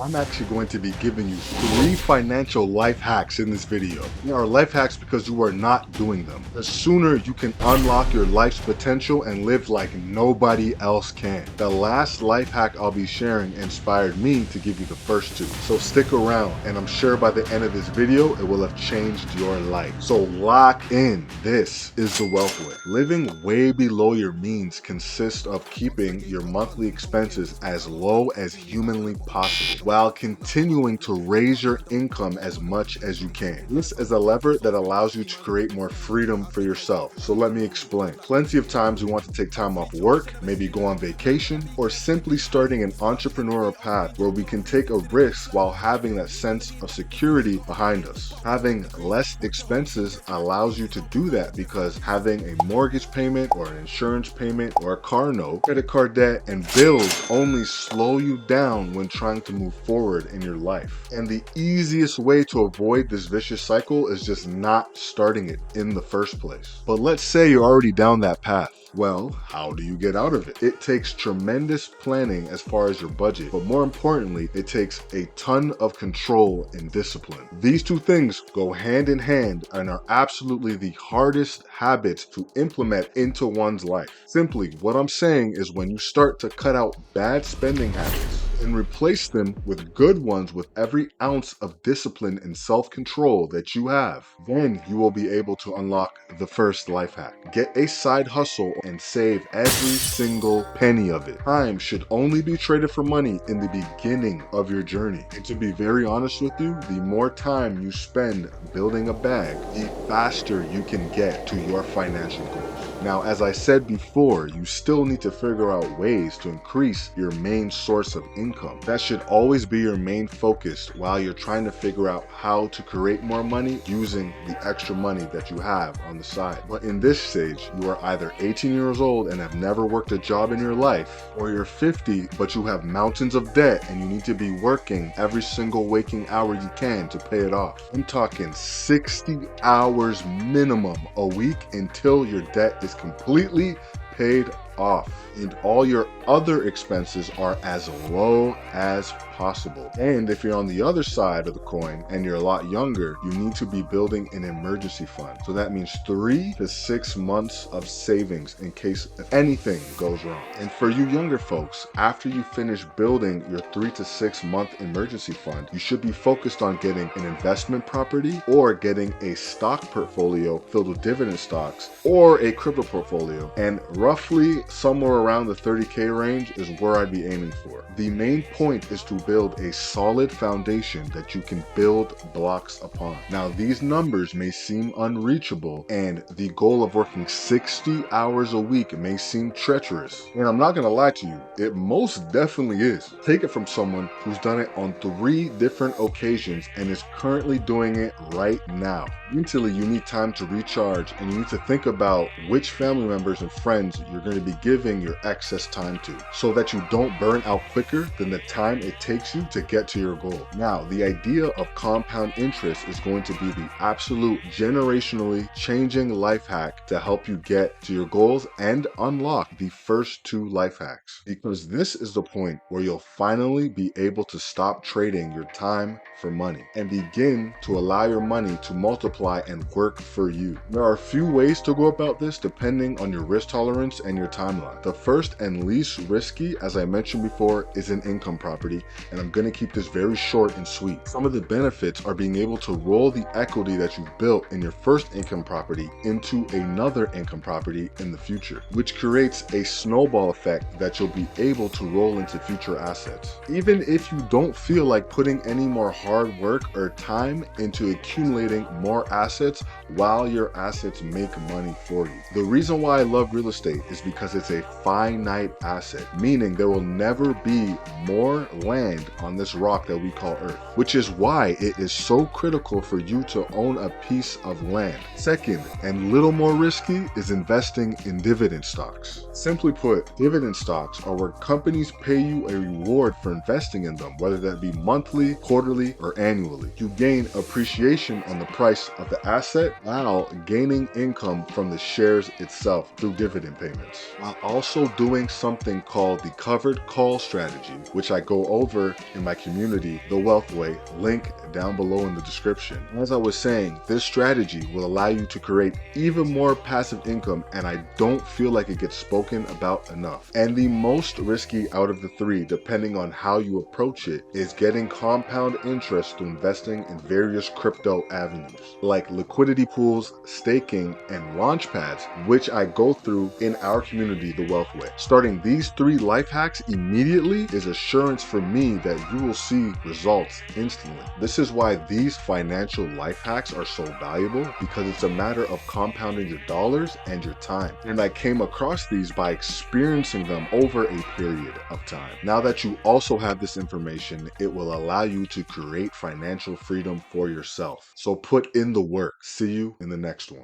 I'm actually going to be giving you 3 financial life hacks in this video. They are life hacks because you are not doing them. The sooner you can unlock your life's potential and live like nobody else can. The last life hack I'll be sharing inspired me to give you the first 2. So stick around, and I'm sure by the end of this video, it will have changed your life. So lock in. This is the wealth way. Living way below your means consists of keeping your monthly expenses as low as humanly possible, while continuing to raise your income as much as you can. This is a lever that allows you to create more freedom for yourself. So let me explain. Plenty of times we want to take time off work, maybe go on vacation, or simply starting an entrepreneurial path where we can take a risk while having that sense of security behind us. Having less expenses allows you to do that because having a mortgage payment or an insurance payment or a car note, credit card debt, and bills only slow you down when trying to move forward in your life. And the easiest way to avoid this vicious cycle is just not starting it in the first place. But let's say you're already down that path. Well, how do you get out of it? It takes tremendous planning as far as your budget, but more importantly, it takes a ton of control and discipline. These two things go hand in hand and are absolutely the hardest habits to implement into one's life. Simply, what I'm saying is when you start to cut out bad spending habits and replace them with good ones with every ounce of discipline and self-control that you have, then you will be able to unlock the first life hack. Get a side hustle and save every single penny of it. Time should only be traded for money in the beginning of your journey. And to be very honest with you, the more time you spend building a bag, the faster you can get to your financial goals. Now, as I said before, you still need to figure out ways to increase your main source of income. That should always be your main focus while you're trying to figure out how to create more money using the extra money that you have on the side. But in this stage, you are either 18 years old and have never worked a job in your life, or you're 50 but you have mountains of debt and you need to be working every single waking hour you can to pay it off. I'm talking 60 hours minimum a week until your debt is completely paid off and all your other expenses are as low as possible. And if you're on the other side of the coin and you're a lot younger, you need to be building an emergency fund. So that means 3 to 6 months of savings in case if anything goes wrong. And for you younger folks, after you finish building your 3 to 6 month emergency fund, you should be focused on getting an investment property or getting a stock portfolio filled with dividend stocks or a crypto portfolio. And roughly somewhere around the 30K range is where I'd be aiming for. The main point is to build a solid foundation that you can build blocks upon. Now, these numbers may seem unreachable, and the goal of working 60 hours a week may seem treacherous. And I'm not gonna lie to you, it most definitely is. Take it from someone who's done it on 3 different occasions and is currently doing it right now. Mentally, you need time to recharge, and you need to think about which family members and friends you're going to be giving your excess time to, so that you don't burn out quicker than the time it takes you to get to your goal. Now, the idea of compound interest is going to be the absolute generationally changing life hack to help you get to your goals and unlock the first 2 life hacks, because this is the point where you'll finally be able to stop trading your time for money and begin to allow your money to multiply and work for you. There are a few ways to go about this depending on your risk tolerance and your timeline. The first and least risky, as I mentioned before, is an income property, and I'm going to keep this very short and sweet. Some of the benefits are being able to roll the equity that you've built in your first income property into another income property in the future, which creates a snowball effect that you'll be able to roll into future assets. Even if you don't feel like putting any more hard work or time into accumulating more assets while your assets make money for you. The reason why I love real estate is because it's a finite asset, meaning there will never be more land on this rock that we call Earth, which is why it is so critical for you to own a piece of land. Second, and little more risky, is investing in dividend stocks. Simply put, dividend stocks are where companies pay you a reward for investing in them, whether that be monthly, quarterly, or annually. You gain appreciation on the price of the asset while gaining income from the shares itself through dividend payments. while also doing something called the covered call strategy, which I go over in my community, The Wealth Way, link down below in the description. As I was saying, this strategy will allow you to create even more passive income, and I don't feel like it gets spoken about enough. And the most risky out of the three, depending on how you approach it, is getting compound interest through investing in various crypto avenues like liquidity pools, staking, and launch pads, which I go through in our community, The Wealth Way. Starting these 3 life hacks immediately is assurance for me that you will see results instantly. This is why these financial life hacks are so valuable, because it's a matter of compounding your dollars and your time. And I came across these by experiencing them over a period of time. Now that you also have this information, it will allow you to create financial freedom for yourself. So put in the work. See you in the next one.